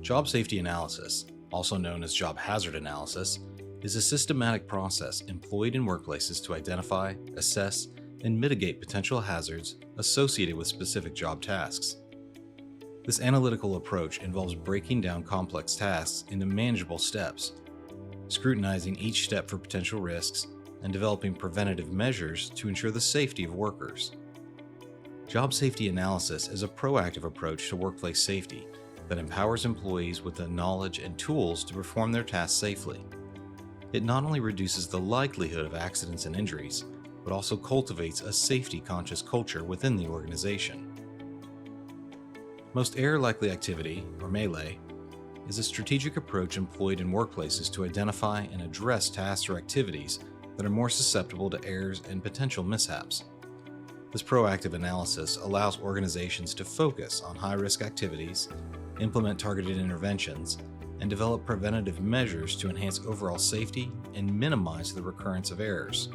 Job safety analysis, also known as job hazard analysis, is a systematic process employed in workplaces to identify, assess, and mitigate potential hazards associated with specific job tasks. This analytical approach involves breaking down complex tasks into manageable steps, scrutinizing each step for potential risks, and developing preventative measures to ensure the safety of workers. Job safety analysis is a proactive approach to workplace safety that empowers employees with the knowledge and tools to perform their tasks safely. It not only reduces the likelihood of accidents and injuries, but also cultivates a safety-conscious culture within the organization. Most error-likely activity, or melee, is a strategic approach employed in workplaces to identify and address tasks or activities that are more susceptible to errors and potential mishaps. This proactive analysis allows organizations to focus on high-risk activities, implement targeted interventions, and develop preventative measures to enhance overall safety and minimize the recurrence of errors.